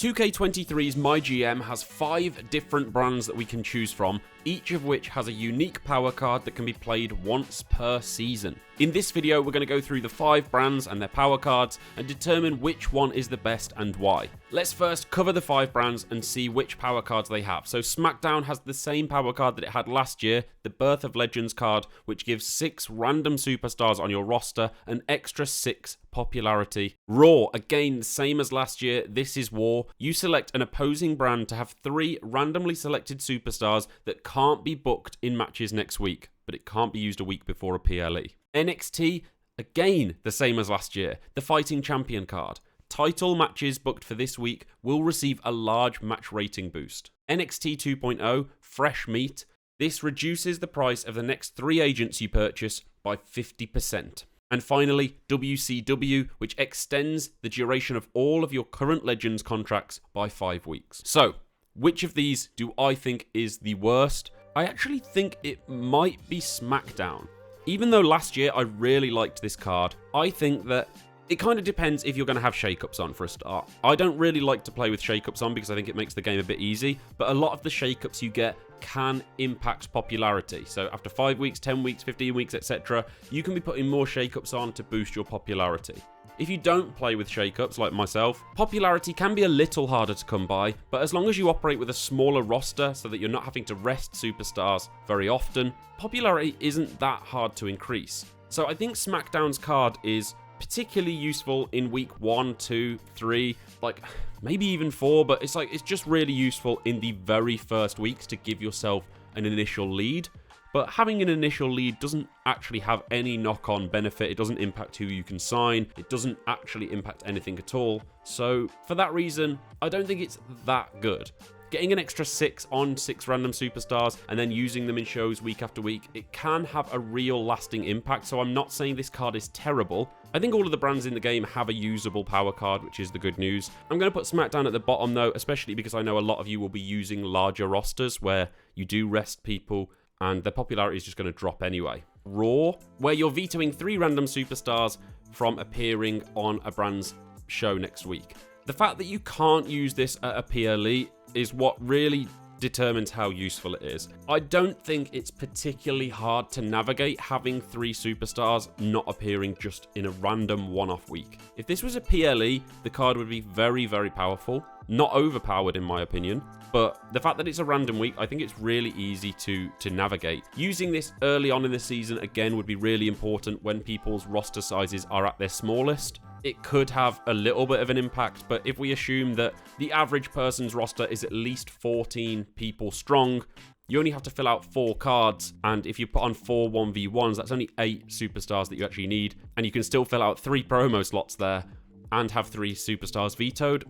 2K23's MyGM has 5 different brands that we can choose from, each of which has a unique power card that can be played once per season. In this video, we're going to go through the 5 brands and their power cards and determine which one is the best and why. Let's first cover the 5 brands and see which power cards they have. So Smackdown has the same power card that it had last year, the Birth of Legends card, which gives 6 random superstars on your roster, an extra 6 popularity. Raw, again, the same as last year, this is War. You select an opposing brand to have 3 randomly selected superstars that can't be booked in matches next week, but it can't be used a week before a PLE. NXT, again, the same as last year, the Fighting Champion card. Title matches booked for this week will receive a large match rating boost. NXT 2.0, Fresh Meat. This reduces the price of the next 3 agents you purchase by 50%. And finally, WCW, which extends the duration of all of your current Legends contracts by 5 weeks. So, which of these do I think is the worst? I actually think it might be Smackdown. Even though last year I really liked this card, I think that it kind of depends if you're going to have shakeups on for a start. I don't really like to play with shakeups on because I think it makes the game a bit easy, but a lot of the shakeups you get can impact popularity. So after 5 weeks, 10 weeks, 15 weeks, etc., you can be putting more shakeups on to boost your popularity. If you don't play with shakeups like myself, popularity can be a little harder to come by, but as long as you operate with a smaller roster so that you're not having to rest superstars very often, popularity isn't that hard to increase. So I think Smackdown's card is particularly useful in week 1, 2, 3, like maybe even 4, but it's just really useful in the very first weeks to give yourself an initial lead. But having an initial lead doesn't actually have any knock-on benefit. It doesn't impact who you can sign. It doesn't actually impact anything at all. So for that reason, I don't think it's that good. Getting an extra 6 on 6 random superstars and then using them in shows week after week, it can have a real lasting impact. So I'm not saying this card is terrible. I think all of the brands in the game have a usable power card, which is the good news. I'm going to put Smackdown at the bottom though, especially because I know a lot of you will be using larger rosters where you do rest people and their popularity is just going to drop anyway. Raw, where you're vetoing 3 random superstars from appearing on a brand's show next week. The fact that you can't use this at a PLE is what really determines how useful it is. I don't think it's particularly hard to navigate having 3 superstars not appearing just in a random one-off week. If this was a PLE, the card would be very, very powerful. Not overpowered in my opinion, but the fact that it's a random week, I think it's really easy to navigate. Using this early on in the season, again, would be really important when people's roster sizes are at their smallest. It could have a little bit of an impact, but if we assume that the average person's roster is at least 14 people strong, you only have to fill out 4 cards, and if you put on 4 1v1s, that's only 8 superstars that you actually need, and you can still fill out 3 promo slots there and have 3 superstars vetoed.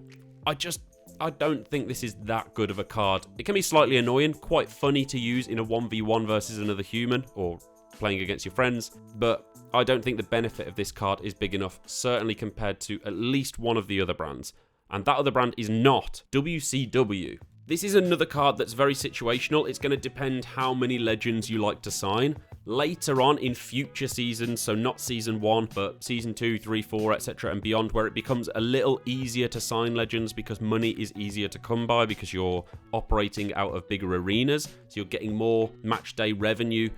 I don't think this is that good of a card. It can be slightly annoying, quite funny to use in a 1v1 versus another human, or playing against your friends, but I don't think the benefit of this card is big enough, certainly compared to at least one of the other brands. And that other brand is not WCW. This is another card that's very situational. It's going to depend how many legends you like to sign. Later on in future seasons, so not season 1, but season 2, 3, 4, etc. and beyond, where it becomes a little easier to sign legends because money is easier to come by because you're operating out of bigger arenas. So you're getting more match day revenue.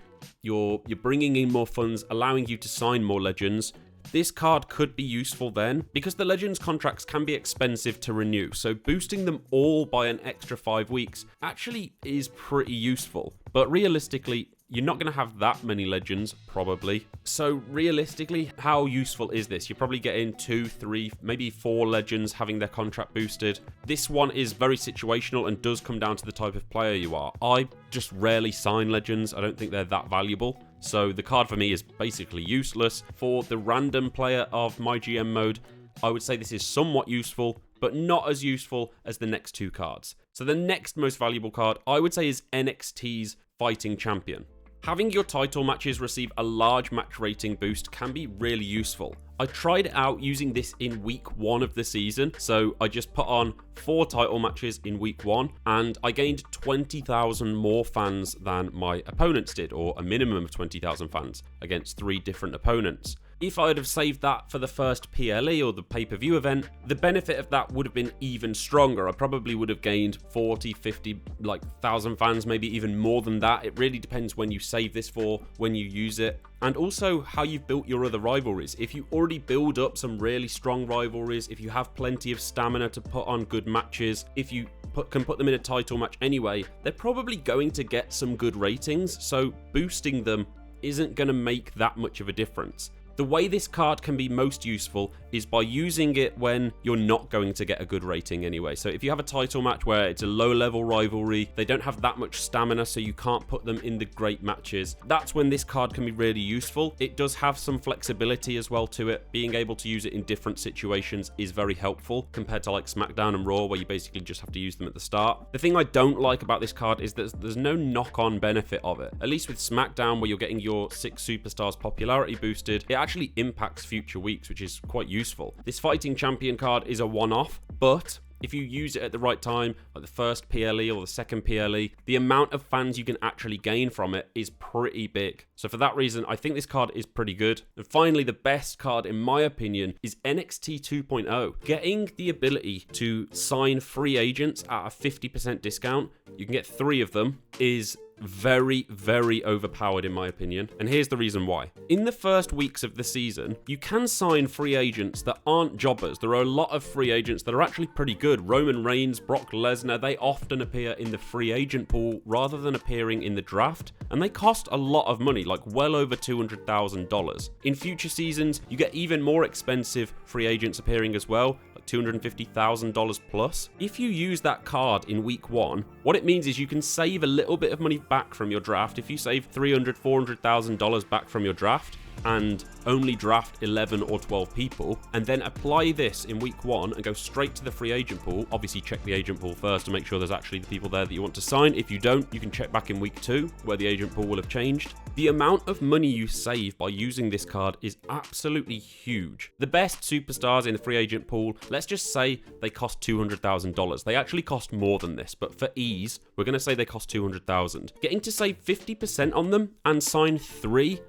You're bringing in more funds, allowing you to sign more legends. This card could be useful then, because the Legends contracts can be expensive to renew, so boosting them all by an extra 5 weeks actually is pretty useful. But realistically, you're not going to have that many Legends, probably. So realistically, how useful is this? You're probably getting 2, 3, maybe 4 Legends having their contract boosted. This one is very situational and does come down to the type of player you are. I just rarely sign Legends. I don't think they're that valuable. So the card for me is basically useless. For the random player of MyGM mode, I would say this is somewhat useful, but not as useful as the next 2 cards. So the next most valuable card, I would say, is NXT's Fighting Champion. Having your title matches receive a large match rating boost can be really useful. I tried it out using this in week 1 of the season, so I just put on 4 title matches in week 1 and I gained 20,000 more fans than my opponents did, or a minimum of 20,000 fans against 3 different opponents. If I'd have saved that for the first PLE or the pay-per-view event, the benefit of that would have been even stronger. I probably would have gained 40, 50, like 1,000 fans, maybe even more than that. It really depends when you save this for, when you use it, and also how you've built your other rivalries. If you already build up some really strong rivalries, if you have plenty of stamina to put on good matches, if you can put them in a title match anyway, they're probably going to get some good ratings, so boosting them isn't going to make that much of a difference. The way this card can be most useful is by using it when you're not going to get a good rating anyway. So if you have a title match where it's a low-level rivalry, they don't have that much stamina, so you can't put them in the great matches, that's when this card can be really useful. It does have some flexibility as well to it. Being able to use it in different situations is very helpful compared to like Smackdown and Raw, where you basically just have to use them at the start. The thing I don't like about this card is that there's no knock-on benefit of it. At least with Smackdown, where you're getting your 6 superstars popularity boosted, it actually impacts future weeks, which is quite useful. This fighting champion card is a one-off, but if you use it at the right time, like the first PLE or the second PLE, the amount of fans you can actually gain from it is pretty big. So for that reason, I think this card is pretty good. And finally, the best card, in my opinion, is NXT 2.0. Getting the ability to sign free agents at a 50% discount, you can get 3 of them, is very, very overpowered in my opinion, and here's the reason why. In the first weeks of the season, you can sign free agents that aren't jobbers. There are a lot of free agents that are actually pretty good. Roman Reigns, Brock Lesnar, they often appear in the free agent pool rather than appearing in the draft, and they cost a lot of money, like well over $200,000. In future seasons, you get even more expensive free agents appearing as well, like $250,000 plus. If you use that card in week 1, what it means is you can save a little bit of money back from your draft. If you save $300,000, $400,000 back from your draft and only draft 11 or 12 people, and then apply this in week 1 and go straight to the free agent pool. Obviously check the agent pool first to make sure there's actually the people there that you want to sign. If you don't, you can check back in week 2 where the agent pool will have changed. The amount of money you save by using this card is absolutely huge. The best superstars in the free agent pool, let's just say they cost $200,000. They actually cost more than this, but for ease, we're going to say they cost $200,000. Getting to save 50% on them and sign 3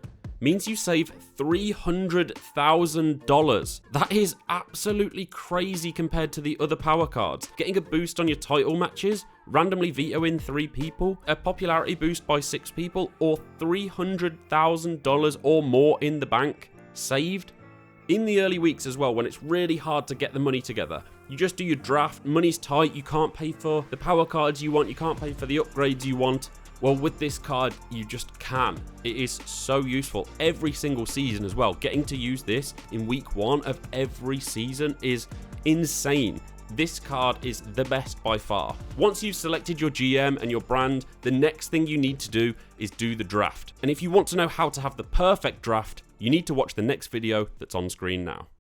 means you save $300,000. That is absolutely crazy compared to the other power cards. Getting a boost on your title matches, randomly vetoing 3 people, a popularity boost by 6 people, or $300,000 or more in the bank saved. In the early weeks as well, when it's really hard to get the money together, you just do your draft, money's tight, you can't pay for the power cards you want, you can't pay for the upgrades you want. Well, with this card, you just can. It is so useful every single season as well. Getting to use this in week 1 of every season is insane. This card is the best by far. Once you've selected your GM and your brand, the next thing you need to do is do the draft. And if you want to know how to have the perfect draft, you need to watch the next video that's on screen now.